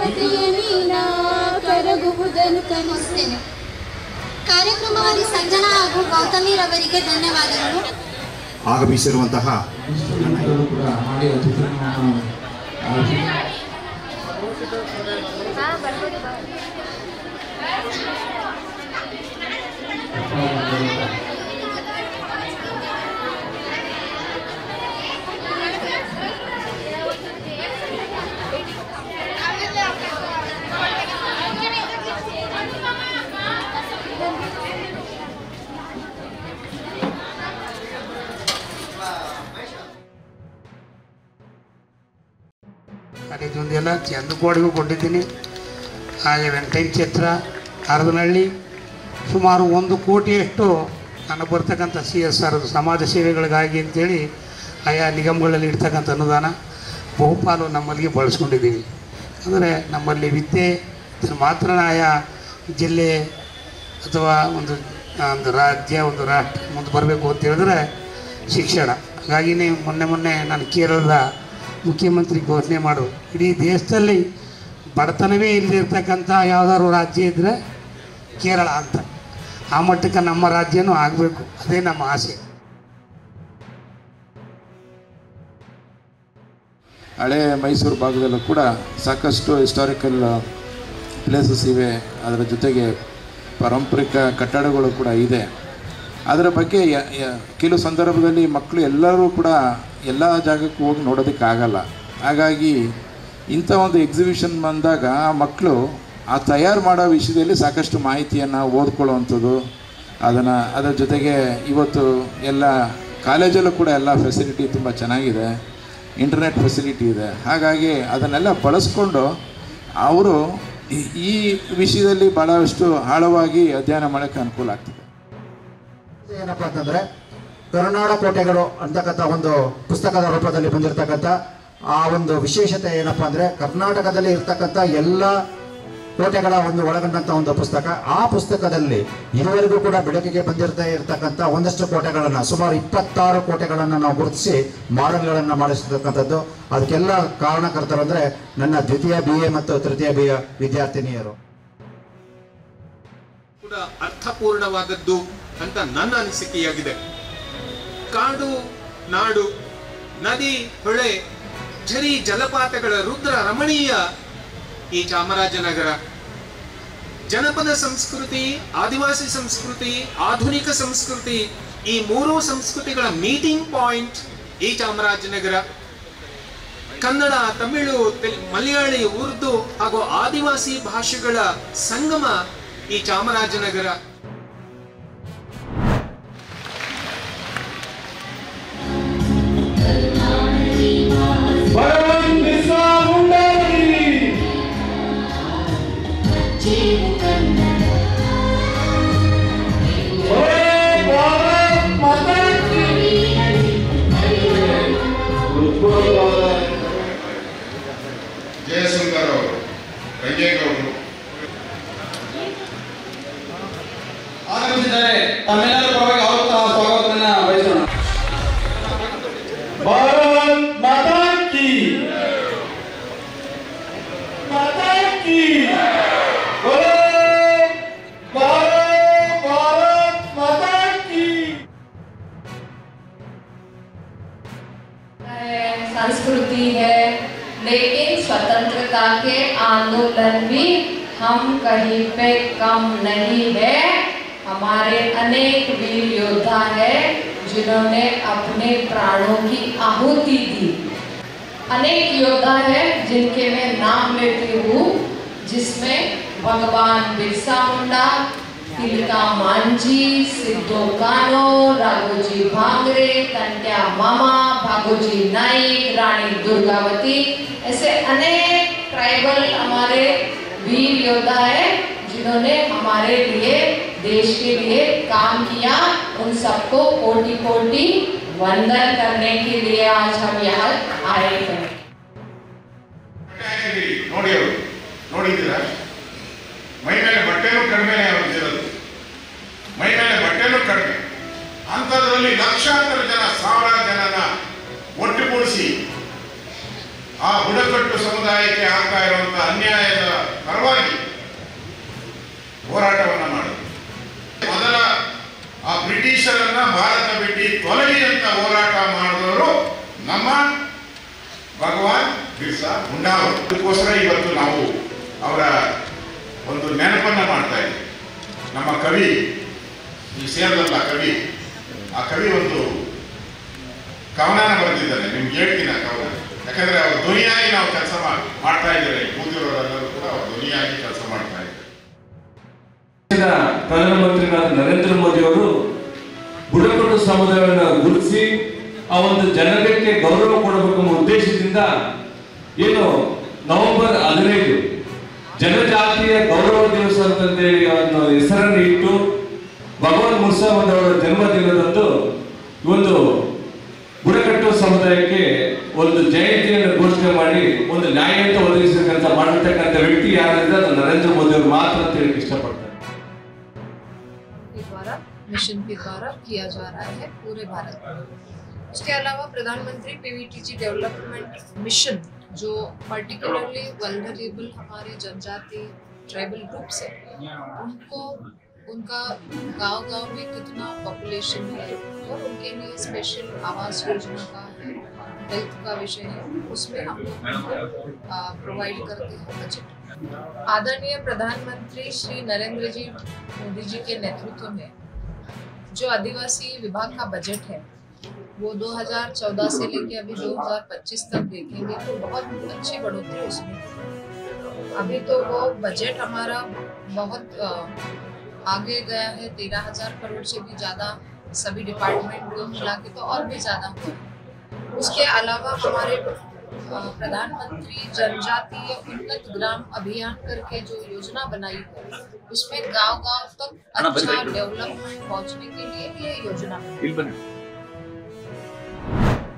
ಮಮತೆಯ ನೀನ ಕರಗುವುದನ್ನು ಕಲಿಸ್ತೇನೆ. ಕಾರ್ಯಕ್ರಮವಾಗಿ ಸಂಜನಾ ಹಾಗೂ ಗೌತಮಿ ರವರಿಗೆ ಧನ್ಯವಾದಗಳು. ಆಗಮಿಸಿರುವಂತಹ ಇದೊಂದೆಲ್ಲ ಚಂದಕೋಡಿಗೂ ಕೊಟ್ಟಿದ್ದೀನಿ. ಹಾಗೆ ವೆಂಕಟೇಶ್ ಛತ್ರ ಹರದನಹಳ್ಳಿ ಸುಮಾರು 1 ಕೋಟಿಯಷ್ಟು ನನಗೆ ಬರ್ತಕ್ಕಂಥ CSR ಸಮಾಜ ಸೇವೆಗಳಿಗಾಗಿ ಅಂತೇಳಿ ಆಯಾ ನಿಗಮಗಳಲ್ಲಿ ಇಡ್ತಕ್ಕಂಥ ಅನುದಾನ ಬಹುಪಾಲು ನಮ್ಮಲ್ಲಿಗೆ ಬಳಸ್ಕೊಂಡಿದ್ದೀವಿ. ಅಂದರೆ ನಮ್ಮಲ್ಲಿ ವಿದ್ಯೆ ಮಾತ್ರ ಆಯಾ ಜಿಲ್ಲೆ ಅಥವಾ ಒಂದು ರಾಜ್ಯ ಒಂದು ರಾಷ್ಟ್ರ ಮುಂದೆ ಬರಬೇಕು ಅಂತ ಹೇಳಿದ್ರೆ ಶಿಕ್ಷಣ. ಹಾಗಾಗಿಯೇ ಮೊನ್ನೆ ನಾನು ಕೇರಳದ ಮುಖ್ಯಮಂತ್ರಿ ಘೋಷಣೆ ಮಾಡೋದು, ಇಡೀ ದೇಶದಲ್ಲಿ ಬಡತನವೇ ಇಲ್ಲದಿರ್ತಕ್ಕಂಥ ಯಾವುದಾದ್ರು ರಾಜ್ಯ ಇದ್ದರೆ ಕೇರಳ ಅಂತ. ಆ ಮಟ್ಟಕ್ಕೆ ನಮ್ಮ ರಾಜ್ಯನೂ ಆಗಬೇಕು, ಅದೇ ನಮ್ಮ ಆಸೆ. ಹಳೆ ಮೈಸೂರು ಭಾಗದಲ್ಲೂ ಕೂಡ ಸಾಕಷ್ಟು ಹಿಸ್ಟಾರಿಕಲ್ ಪ್ಲೇಸಸ್ ಇವೆ. ಅದರ ಜೊತೆಗೆ ಪಾರಂಪರಿಕ ಕಟ್ಟಡಗಳು ಕೂಡ ಇದೆ. ಅದರ ಬಗ್ಗೆ ಕೆಲವು ಸಂದರ್ಭದಲ್ಲಿ ಮಕ್ಕಳು ಎಲ್ಲರೂ ಕೂಡ ಎಲ್ಲ ಜಾಗಕ್ಕೂ ಹೋಗಿ ನೋಡೋದಕ್ಕಾಗಲ್ಲ. ಹಾಗಾಗಿ ಇಂಥ ಒಂದು ಎಕ್ಸಿಬಿಷನ್ ಬಂದಾಗ ಆ ಮಕ್ಕಳು ಆ ತಯಾರು ಮಾಡೋ ವಿಷಯದಲ್ಲಿ ಸಾಕಷ್ಟು ಮಾಹಿತಿಯನ್ನು ಓದ್ಕೊಳ್ಳುವಂಥದ್ದು. ಅದರ ಜೊತೆಗೆ ಇವತ್ತು ಎಲ್ಲ ಕಾಲೇಜಲ್ಲೂ ಕೂಡ ಎಲ್ಲ ಫೆಸಿಲಿಟಿ ತುಂಬ ಚೆನ್ನಾಗಿದೆ, ಇಂಟರ್ನೆಟ್ ಫೆಸಿಲಿಟಿ ಇದೆ. ಹಾಗಾಗಿ ಅದನ್ನೆಲ್ಲ ಬಳಸ್ಕೊಂಡು ಅವರು ಈ ವಿಷಯದಲ್ಲಿ ಭಾಳಷ್ಟು ಆಳವಾಗಿ ಅಧ್ಯಯನ ಮಾಡೋಕ್ಕೆ ಅನುಕೂಲ ಆಗ್ತದೆ. ಏನಪ್ಪ ಅಂತಂದರೆ ಕರುನಾಡ ಕೋಟೆಗಳು ಅಂತಕ್ಕಂಥ ಒಂದು ಪುಸ್ತಕದ ರೂಪದಲ್ಲಿ ಬಂದಿರತಕ್ಕಂಥ ಆ ಒಂದು ವಿಶೇಷತೆ ಏನಪ್ಪ ಅಂದರೆ ಕರ್ನಾಟಕದಲ್ಲಿ ಇರ್ತಕ್ಕಂಥ ಎಲ್ಲ ಕೋಟೆಗಳ ಒಂದು ಒಳಗೊಂಡಂಥ ಒಂದು ಪುಸ್ತಕ. ಆ ಪುಸ್ತಕದಲ್ಲಿ ಇದುವರೆಗೂ ಕೂಡ ಬೆಳಕಿಗೆ ಇರ್ತಕ್ಕಂಥ ಒಂದಷ್ಟು ಕೋಟೆಗಳನ್ನು, ಸುಮಾರು 26 ಕೋಟೆಗಳನ್ನು ನಾವು ಗುರುತಿಸಿ ಮಾಡೆಲ್ಗಳನ್ನು ಮಾಡಿಸ್ತಕ್ಕಂಥದ್ದು. ಅದಕ್ಕೆಲ್ಲ ಕಾರಣಕರ್ತರು ಅಂದರೆ ನನ್ನ ದ್ವಿತೀಯ BA ಮತ್ತು ತೃತೀಯ BA ವಿದ್ಯಾರ್ಥಿನಿಯರು. ಕೂಡ ಅರ್ಥಪೂರ್ಣವಾದದ್ದು ಅಂತ ನನ್ನ ಅನಿಸಿಕೆಯಾಗಿದೆ. ಕಾಡು, ನಾಡು, ನದಿ, ಹೊಳೆ, ಝರಿ, ಜಲಪಾತಗಳ ರುದ್ರ ರಮಣೀಯ ಈ ಚಾಮರಾಜನಗರ. ಜನಪದ ಸಂಸ್ಕೃತಿ, ಆದಿವಾಸಿ ಸಂಸ್ಕೃತಿ, ಆಧುನಿಕ ಸಂಸ್ಕೃತಿ, ಈ 3 ಸಂಸ್ಕೃತಿಗಳ ಮೀಟಿಂಗ್ ಪಾಯಿಂಟ್ ಈ ಚಾಮರಾಜನಗರ. ಕನ್ನಡ, ತಮಿಳು, ಮಲಯಾಳಿ, ಉರ್ದು ಹಾಗೂ ಆದಿವಾಸಿ ಭಾಷೆಗಳ ಸಂಗಮ ಈ ಚಾಮರಾಜನಗರ. ಜಯಶಂಕರ್ ಅವರು, ರಂಗೇಗೌಡರು ಆಗಮಿಸಿದ್ದಾರೆ. ತಮ್ಮೆಲ್ಲರ ಪರವಾಗಿ ಅವರು ಸ್ವಾಗತವನ್ನು ಬಯಸೋಣ. ಭಾರತ್ ಮಾತಾ ಕಿ ಮಾತಾ ಕಿ ಭಾರತ್ ಮಾತಾ ಕಿ. संस्कृति है, लेकिन स्वतंत्रता के आंदोलन भी हम कहीं पे कम नहीं है. हमारे अनेक वीर योद्धा है जिन्होंने अपने प्राणों की आहुति दी. अनेक योद्धा है जिनके मैं नाम लेती हूँ, जिसमें भगवान बिरसा मुंडा, तिलका मांझी, सिद्धो कानो, राघोजी भांगरे, तंट्या मामा, भागोजी नाइक, रानी दुर्गावती, ऐसे अनेक ट्राइबल हमारे वीर योद्धा है जिन्होंने हमारे लिए, देश के लिए काम किया. उन सबको कोटि कोटि वंदन करने के लिए आज हम यहाँ आए हैं. ನೋಡಿದ್ದೀರಾ? ಮೈ ಮೇಲೆ ಬಟ್ಟೆನೂ ಕಡಿಮೆ ಅವ್ರದ್ದಿರೋದು, ಮೈ ಮೇಲೆ ಬಟ್ಟೆನೂ ಕಡಿಮೆ. ಅಂಥದ್ರಲ್ಲಿ ಲಕ್ಷಾಂತರ ಜನ, ಸಾವಿರಾರು ಜನನ ಒಟ್ಟುಗೂಡಿಸಿ ಆ ಬುಡಕಟ್ಟು ಸಮುದಾಯಕ್ಕೆ ಆಗ್ತಾ ಇರುವಂತಹ ಅನ್ಯಾಯದ ಪರವಾಗಿ ಹೋರಾಟವನ್ನು ಮಾಡಿದ್ರು. ಮೊದಲ ಆ ಬ್ರಿಟಿಷರನ್ನ ಭಾರತ ಬಿಟ್ಟು ತೊಲಗಿ ಅಂತ ಹೋರಾಟ ಮಾಡಿದವರು ನಮ್ಮ ಭಗವಾನ್ ಬಿರ್ಸಾ ಮುಂಡಾ ಅವರು. ಅದಕ್ಕೋಸ್ಕರ ಇವತ್ತು ನಾವು ಅವರ ಒಂದು ನೆನಪನ್ನ ಮಾಡ್ತಾ ಇದ್ದೀವಿ. ನಮ್ಮ ಕವಿ ಈ ಸೇರದಲ್ಲ ಕವಿ, ಆ ಕವಿ ಒಂದು ಕವನನ ಬರೆದಿದ್ದಾನೆ, ನಿಮ್ಗೆ ಹೇಳ್ತೀನಿ ಆ ಕವನ. ಯಾಕಂದ್ರೆ ಅವ್ರ ಧ್ವನಿಯಾಗಿ ನಾವು ಕೆಲಸ ಮಾಡ್ತಾ ಇದ್ದೇವೆ, ಕೂತಿರೋರೆಲ್ಲರೂ ಕೂಡ ಅವ್ರ ಧ್ವನಿಯಾಗಿ ಕೆಲಸ ಮಾಡ್ತಾ ಇದ್ದಾರೆ. ಪ್ರಧಾನಮಂತ್ರಿಗಳಾದ ನರೇಂದ್ರ ಮೋದಿ ಅವರು ಬುಡಕಟ್ಟು ಸಮುದಾಯವನ್ನು ಗುರುತಿಸಿ ಆ ಒಂದು ಜನರಿಗೆ ಗೌರವ ಕೊಡಬೇಕು ಎಂಬ ಉದ್ದೇಶದಿಂದ ಏನು ನವೆಂಬರ್ 15 ಜನಜಾತಿಯ ಗೌರವ ದಿವಸ ಅಂತಂದೇಳಿ ಒಂದು ಹೆಸರನ್ನು ಇಟ್ಟು ಭಗವಾನ್ ಮುರ್ಸಾ ಅವರ ಜನ್ಮದಿನದಂದು ಒಂದು ಬುಡಕಟ್ಟು ಸಮುದಾಯಕ್ಕೆ ಒಂದು ಜಯಂತಿಯನ್ನು ಘೋಷಣೆ ಮಾಡಿ ಒಂದು ನ್ಯಾಯಯುತ ಒದಗಿಸಬೇಕಂತ ಮಾಡಿರ್ತಕ್ಕಂಥ ವ್ಯಕ್ತಿ ಯಾರಿದ್ರೆ ಅದು ನರೇಂದ್ರ ಮೋದಿ ಅವರು ಮಾತ್ರ ಅಂತ ಹೇಳಕ್ಕೆ ಇಷ್ಟಪಡ್ತಾರೆ. मिशन के द्वारा किया जा रहा है पूरे भारत में। इसके अलावा प्रधानमंत्री पीवीटीजी डेवलपमेंट मिशन जो पर्टिकुलरली वल्नरेबल हमारे जनजाति ट्राइबल ग्रुप्स है, उनको उनका गांव-गांव में कितना पॉपुलेशन है और उनके लिए स्पेशल आवास योजना का है, हेल्थ का विषय है, उसमें हम प्रोवाइड करते हैं बजट। आदरणीय प्रधानमंत्री श्री नरेंद्र जी मोदी जी के नेतृत्व में जो आदिवासी विभाग का बजट है वो 2014 से लेके अभी 2025 तक देखेंगे तो बहुत अच्छी बढ़ोतरी उसमें। अभी तो वो बजट हमारा बहुत आगे गया है, 13,000 करोड़ से भी ज़्यादा सभी डिपार्टमेंट को मिला के तो और भी ज़्यादा हुआ है। उसके अलावा हमारे प्रधानमंत्री जनजातीय उन्नत ग्राम अभियान करके जो योजना बनाई है उसमें गांव-गांव तक अच्छा डेवलपमेंट पहुंचने के लिए ये योजना